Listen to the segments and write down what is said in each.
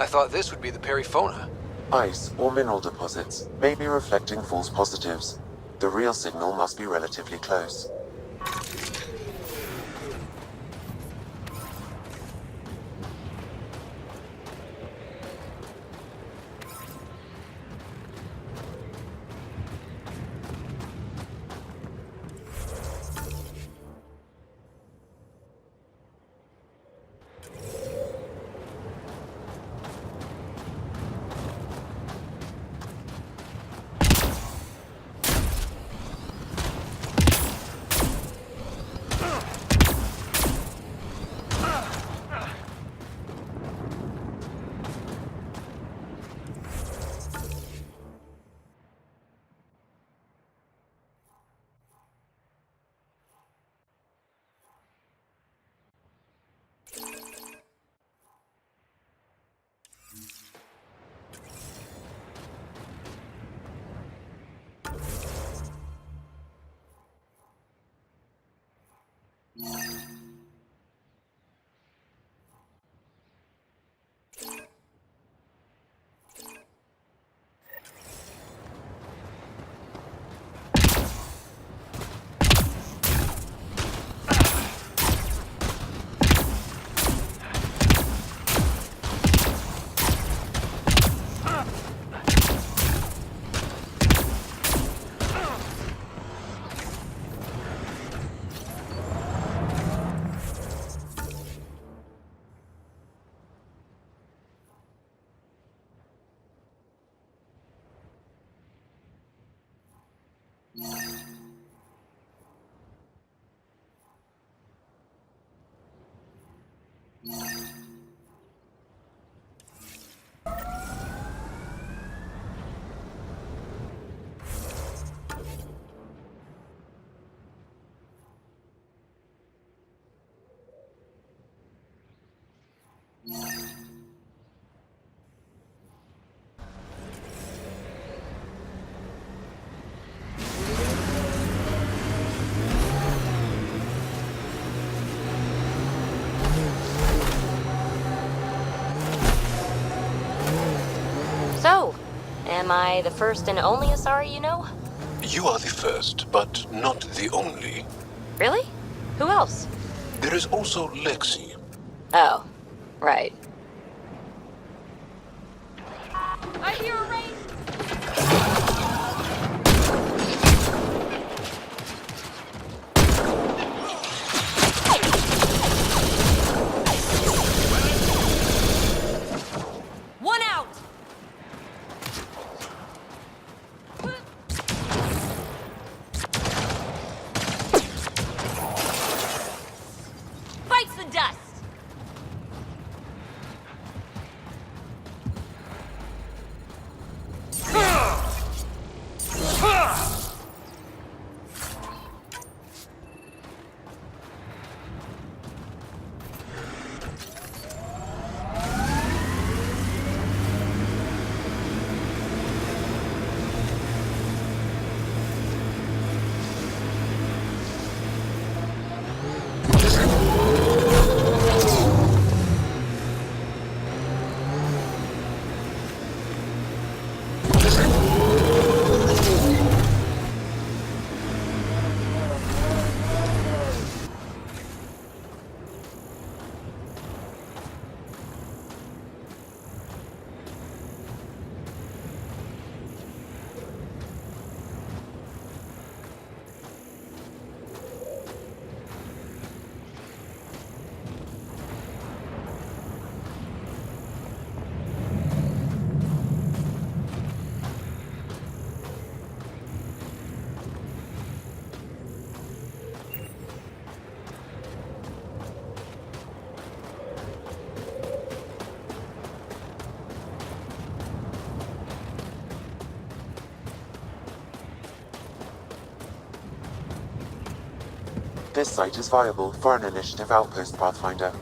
I thought this would be the perifauna. Ice or mineral deposits may be reflecting false positives. The real signal must be relatively close. So, am I the first and only Asari you know? You are the first, but not the only. Really? Who else? There is also Lexi. Oh, right. I hear a rain! One out! Bites the dust! This site is viable for an initiative outpost, Pathfinder.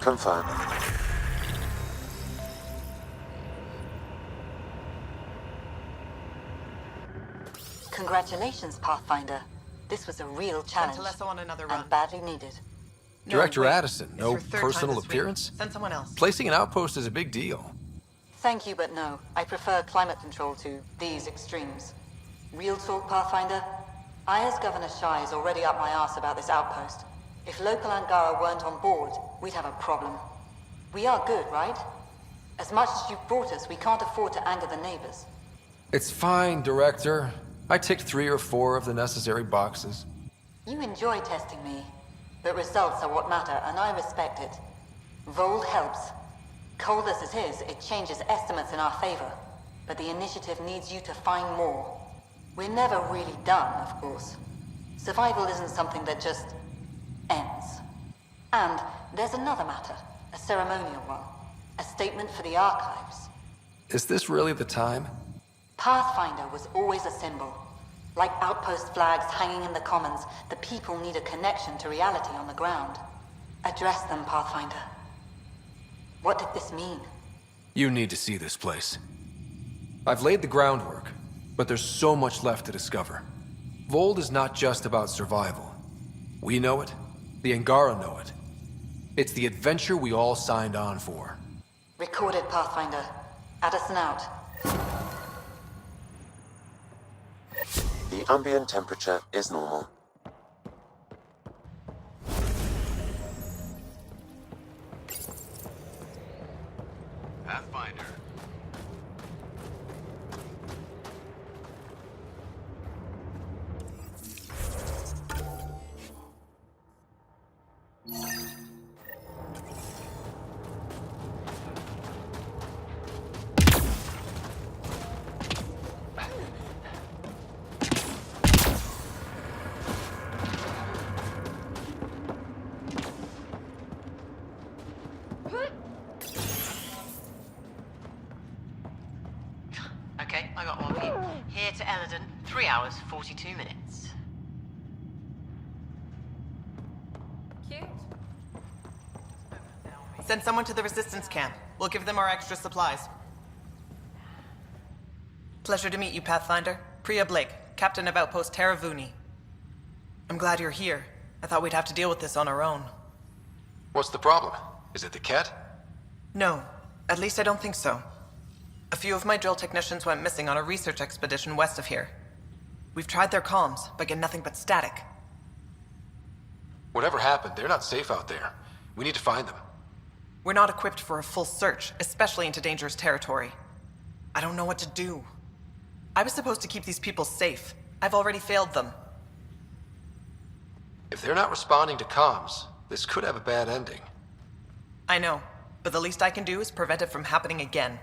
Confirm. Congratulations, Pathfinder. This was a real challenge. Send Telesso on another run. And badly needed. No, Director wait. Addison, It's no her third time personal this week. appearance? Send someone else. Placing an outpost is a big deal. Thank you, but no. I prefer climate control to these extremes. Real talk, Pathfinder? I, as Governor Shai, is already up my arse about this outpost. If local Angara weren't on board, we'd have a problem. We are good, right? As much as you've brought us, we can't afford to anger the neighbors. It's fine, Director. I ticked 3 or 4 of the necessary boxes. You enjoy testing me, but results are what matter, and I respect it. Vold helps. Cold as it is, it changes estimates in our favor, but the initiative needs you to find more. We're never really done, of course. Survival isn't something that just ends. And there's another matter, a ceremonial one, a statement for the archives. Is this really the time? Pathfinder was always a symbol. Like outpost flags hanging in the commons, the people need a connection to reality on the ground. Address them, Pathfinder. What did this mean? You need to see this place. I've laid the groundwork, but there's so much left to discover. Vold is not just about survival. We know it. The Angara know it. It's the adventure we all signed on for. Recorded, Pathfinder. Addison out. The ambient temperature is normal. Pathfinder. Okay, I got one for you. Here to Eladon, 3 hours, 42 minutes. Cute. Send someone to the resistance camp. We'll give them our extra supplies. Pleasure to meet you, Pathfinder. Priya Blake, Captain of Outpost Taravuni. I'm glad you're here. I thought we'd have to deal with this on our own. What's the problem? Is it the Ket? No, at least I don't think so. A few of my drill technicians went missing on a research expedition west of here. We've tried their comms, but get nothing but static. Whatever happened, they're not safe out there. We need to find them. We're not equipped for a full search, especially into dangerous territory. I don't know what to do. I was supposed to keep these people safe. I've already failed them. If they're not responding to comms, this could have a bad ending. I know, but the least I can do is prevent it from happening again.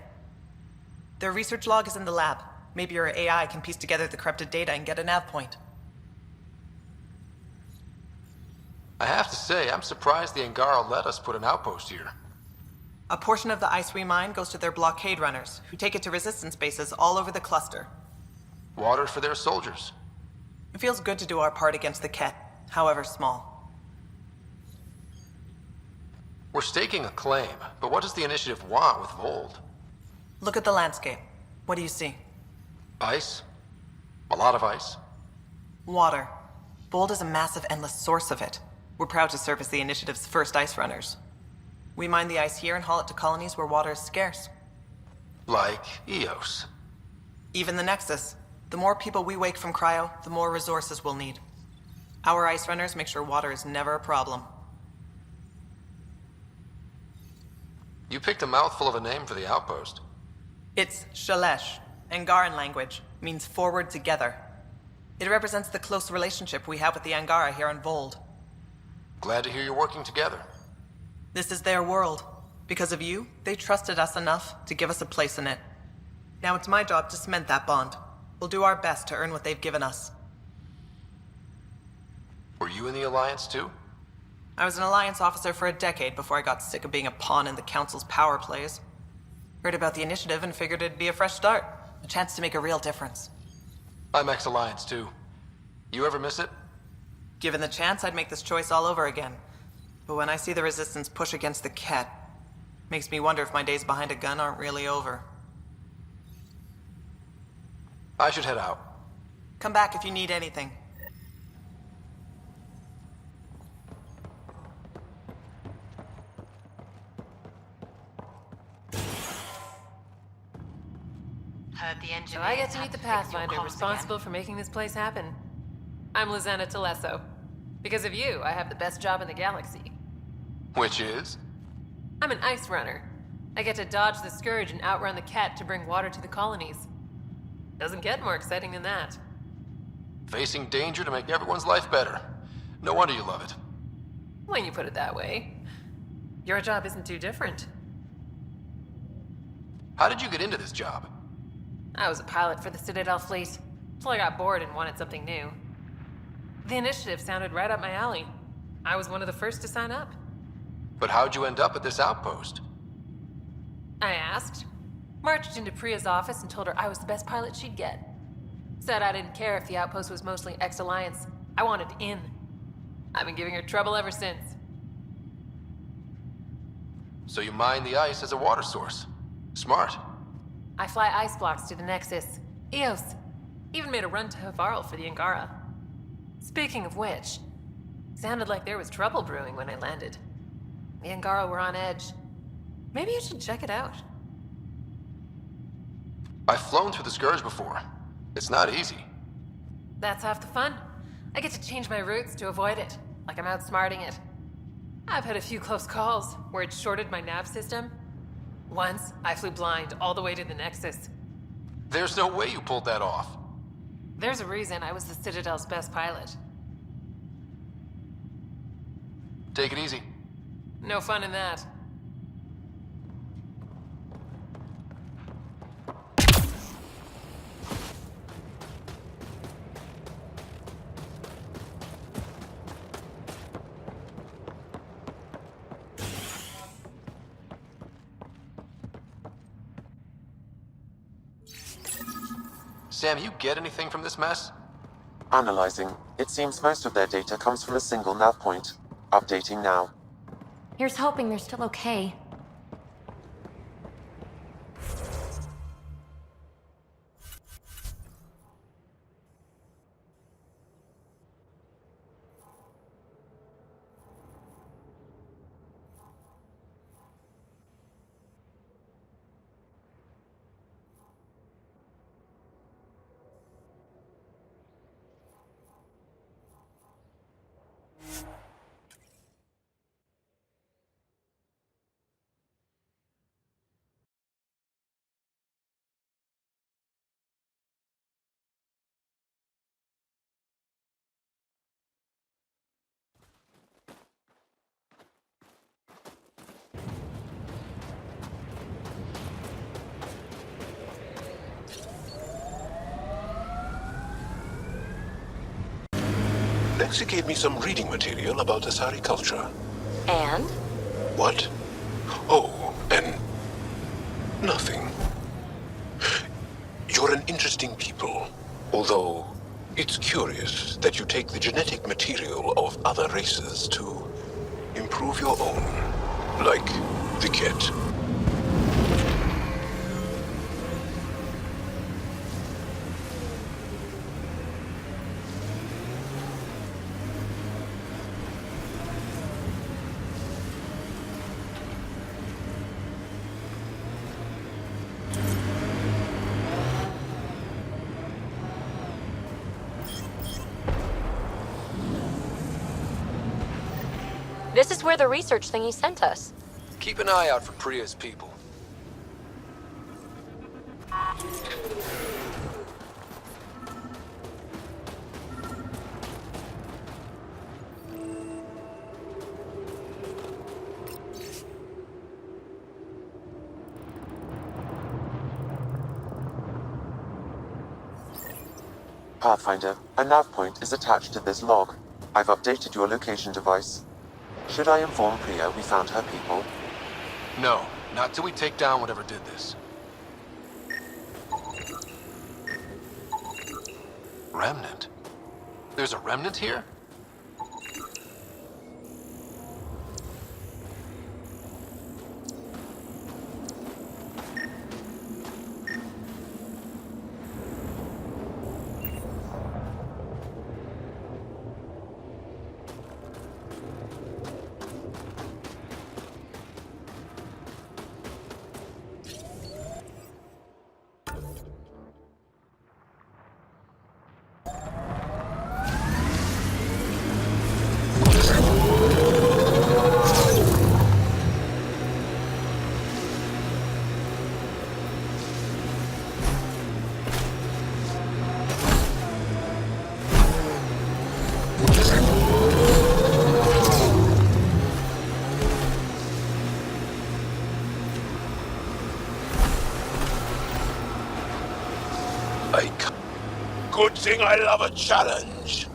Their research log is in the lab. Maybe your AI can piece together the corrupted data and get a nav point. I have to say, I'm surprised the Angara let us put an outpost here. A portion of the ice we mine goes to their blockade runners, who take it to resistance bases all over the cluster. Water for their soldiers. It feels good to do our part against the Ket, however small. We're staking a claim, but what does the initiative want with Vold? Look at the landscape. What do you see? Ice? A lot of ice? Water. Bold is a massive, endless source of it. We're proud to serve as the initiative's first ice runners. We mine the ice here and haul it to colonies where water is scarce. Like Eos. Even the Nexus. The more people we wake from cryo, the more resources we'll need. Our ice runners make sure water is never a problem. You picked a mouthful of a name for the outpost. It's Shalesh, Angaran language, means forward together. It represents the close relationship we have with the Angara here on Vold. Glad to hear you're working together. This is their world. Because of you, they trusted us enough to give us a place in it. Now it's my job to cement that bond. We'll do our best to earn what they've given us. Were you in the Alliance too? I was an Alliance officer for a decade before I got sick of being a pawn in the Council's power plays. Heard about the initiative and figured it'd be a fresh start. A chance to make a real difference. I'm ex-Alliance too. You ever miss it? Given the chance, I'd make this choice all over again. But when I see the Resistance push against the Ket, makes me wonder if my days behind a gun aren't really over. I should head out. Come back if you need anything. Heard the engineers So I get to had meet the fix your Pathfinder comms responsible again. for making this place happen. I'm Lizanna Telesso. Because of you, I have the best job in the galaxy. Which is? I'm an ice runner. I get to dodge the Scourge and outrun the Ket to bring water to the colonies. Doesn't get more exciting than that. Facing danger to make everyone's life better. No wonder you love it. When you put it that way. Your job isn't too different. How did you get into this job? I was a pilot for the Citadel fleet, till I got bored and wanted something new. The initiative sounded right up my alley. I was one of the first to sign up. But how'd you end up at this outpost? I asked. Marched into Priya's office and told her I was the best pilot she'd get. Said I didn't care if the outpost was mostly ex-Alliance. I wanted in. I've been giving her trouble ever since. So you mine the ice as a water source. Smart. I fly ice blocks to the Nexus. Eos. Even made a run to Havarl for the Angara. Speaking of which, sounded like there was trouble brewing when I landed. The Angara were on edge. Maybe you should check it out. I've flown through the Scourge before. It's not easy. That's half the fun. I get to change my routes to avoid it, like I'm outsmarting it. I've had a few close calls where it shorted my nav system. Once, I flew blind all the way to the Nexus. There's no way you pulled that off. There's a reason I was the Citadel's best pilot. Take it easy. No fun in that. Sam, you get anything from this mess? Analyzing. It seems most of their data comes from a single nav point. Updating now. Here's hoping they're still okay. Lexi gave me some reading material about Asari culture. And? What? Oh, and nothing. You're an interesting people, although it's curious that you take the genetic material of other races to improve your own, like the Ket. This is where the research thingy sent us. Keep an eye out for Priya's people. Pathfinder, a nav point is attached to this log. I've updated your location device. Should I inform Priya we found her people? No, not till we take down whatever did this. Remnant? There's a remnant here? Good thing I love a challenge.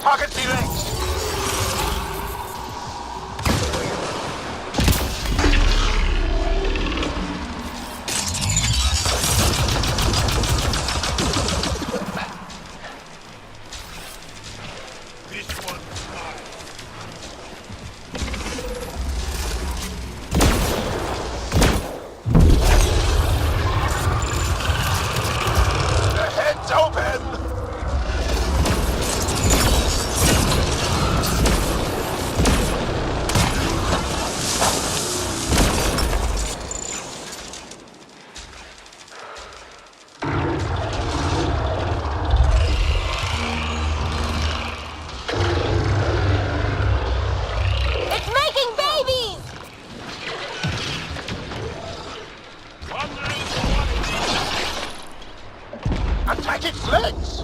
Target T-Rex! This one's mine. The head's open! It's making babies! Attack its legs!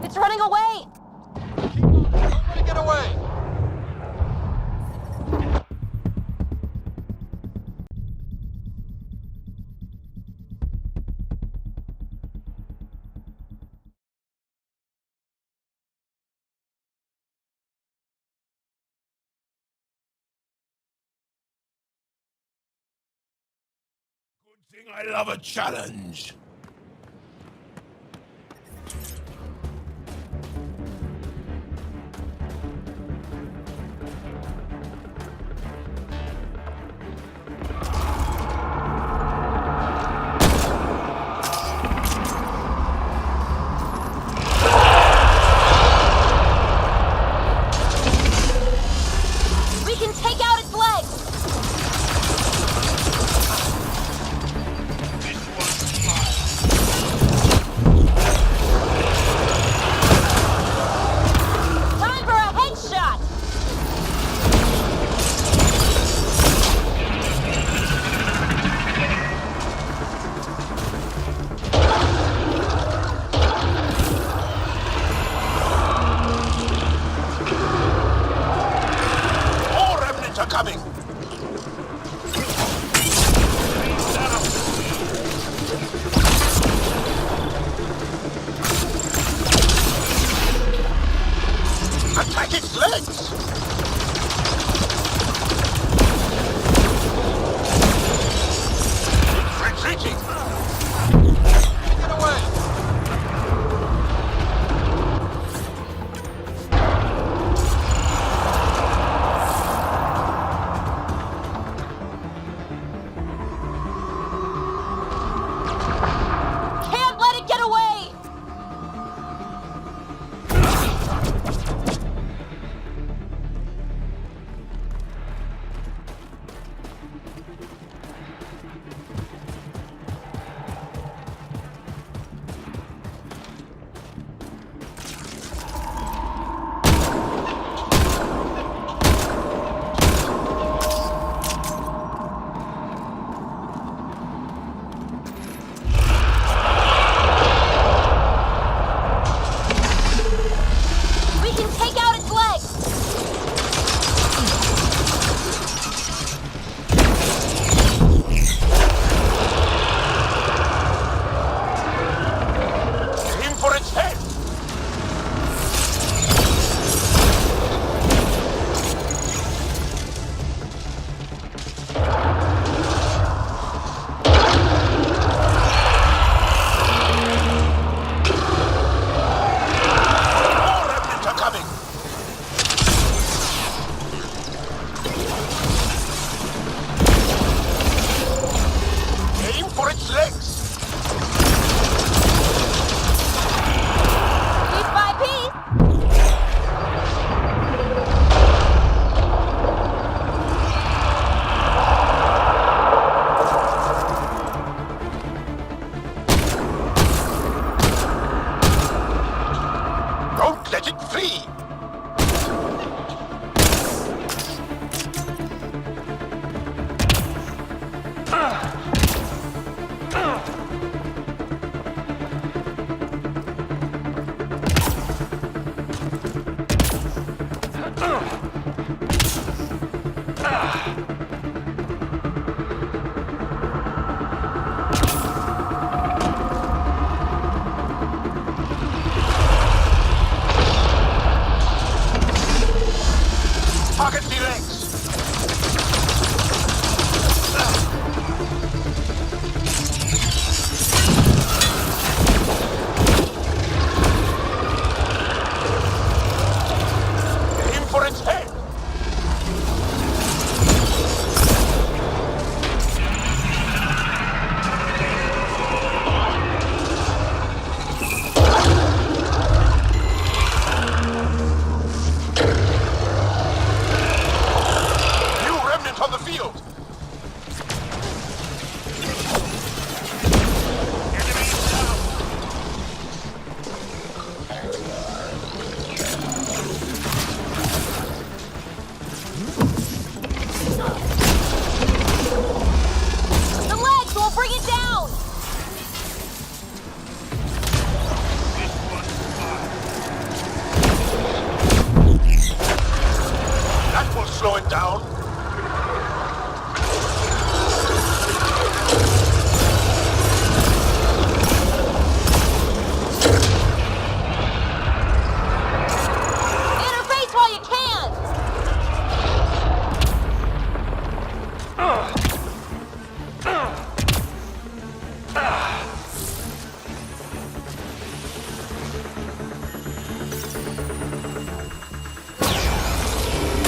It's running away! Nobody get away! Good thing I love a challenge. We can take out its legs! This one's mine.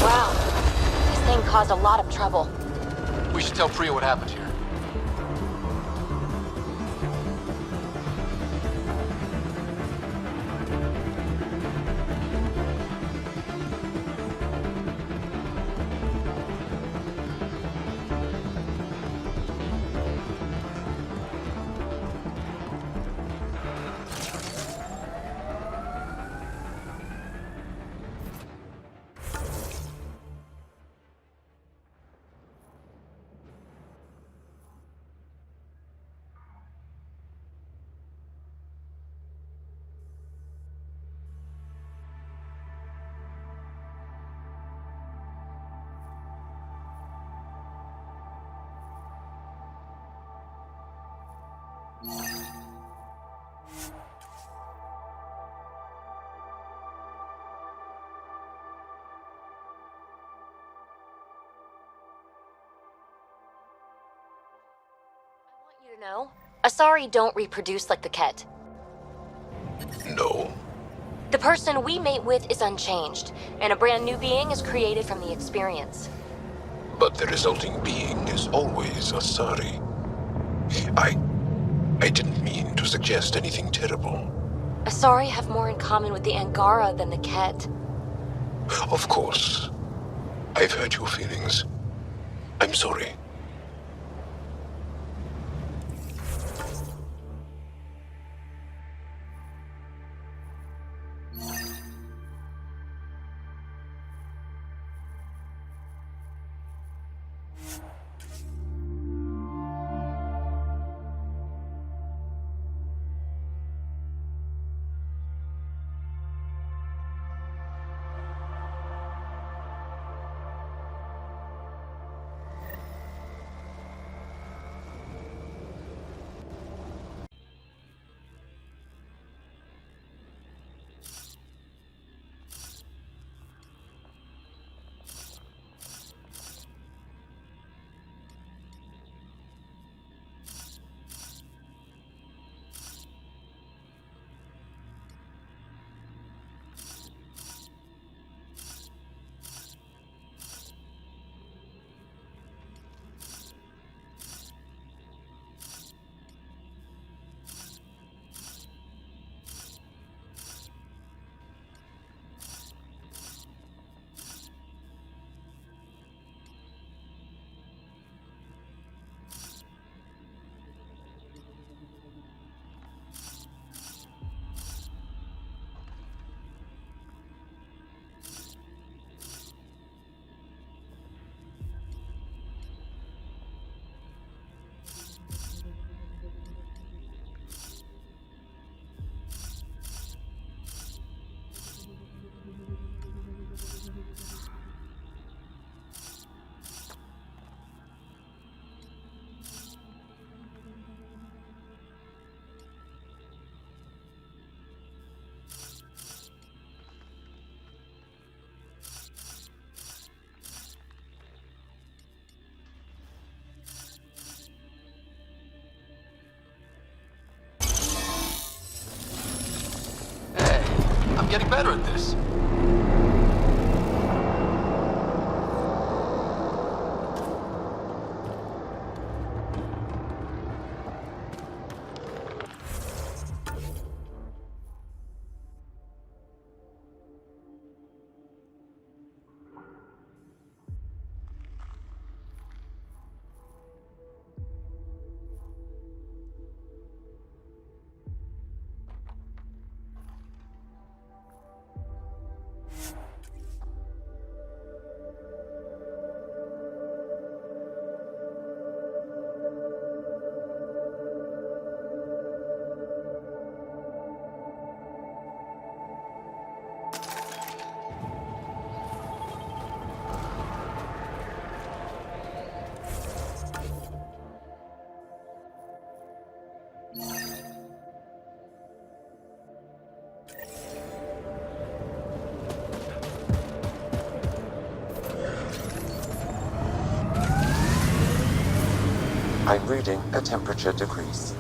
Wow. This thing caused a lot of trouble. We should tell Priya what happened here. You to know, Asari don't reproduce like the Ket. No. The person we mate with is unchanged, and a brand new being is created from the experience. But the resulting being is always Asari. I didn't mean to suggest anything terrible. Asari have more in common with the Angara than the Ket. Of course. I've hurt your feelings. I'm sorry. I'm getting better at this. I'm reading a temperature decrease.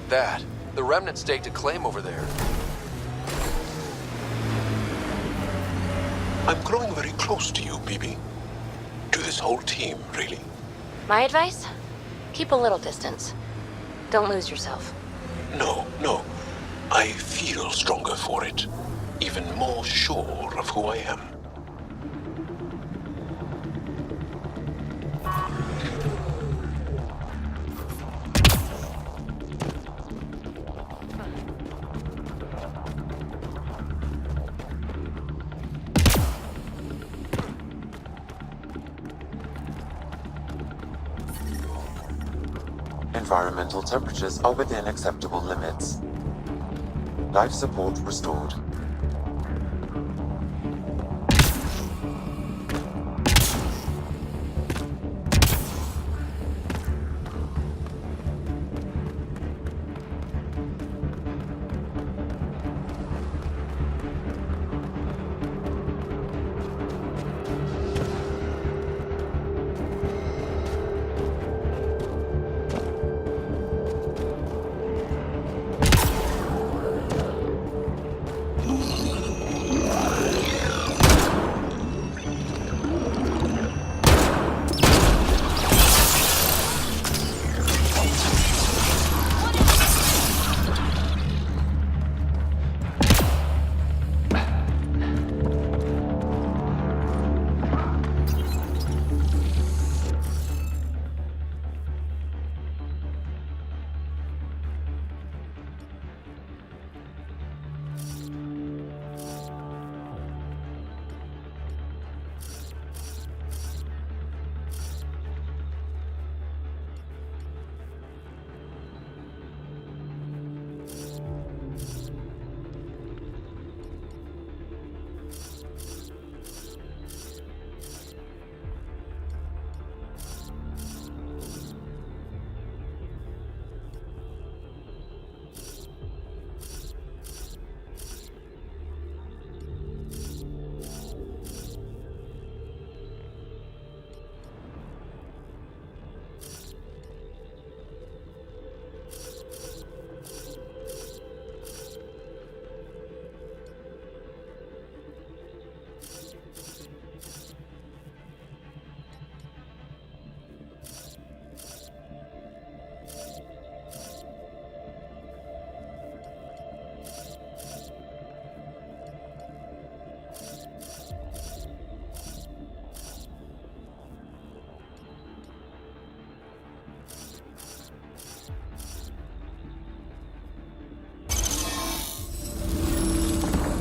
that. The Remnant staked a claim over there. I'm growing very close to you, BB. To this whole team, really. My advice? Keep a little distance. Don't lose yourself. No. I feel stronger for it. Even more sure of who I am. Environmental temperatures are within acceptable limits. Life support restored.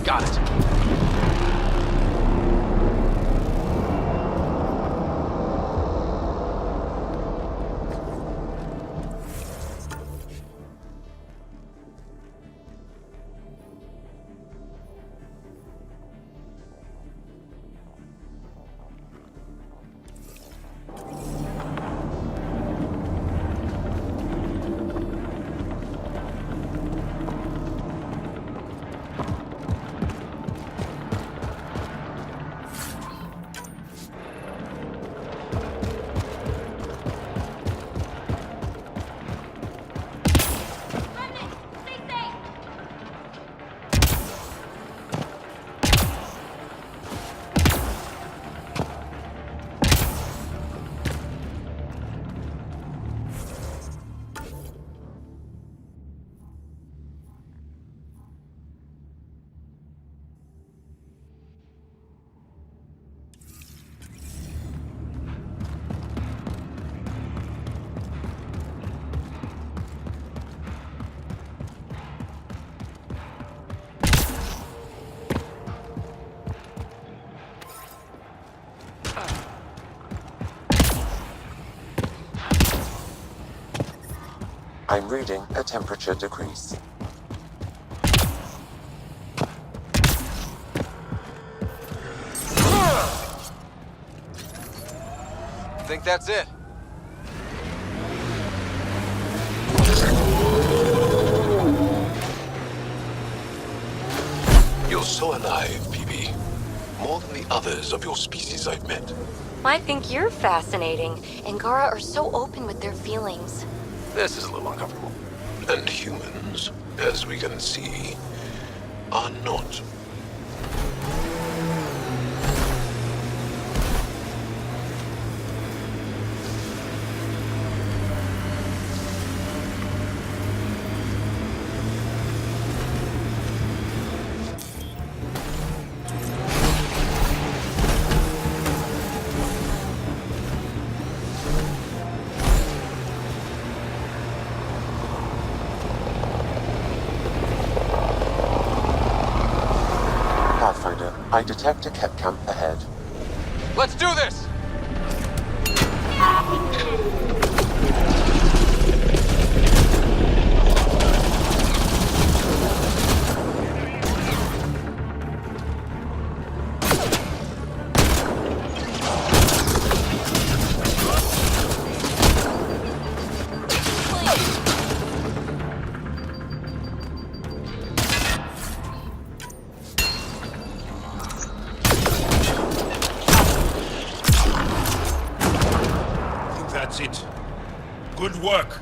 Got it. I'm reading a temperature decrease. Think that's it? You're so alive, PB. More than the others of your species I've met. I think you're fascinating. Angara are so open with their feelings. This is a little uncomfortable. And humans, as we can see, are not. I detect a Kep camp ahead. Let's do this! That's it. Good work.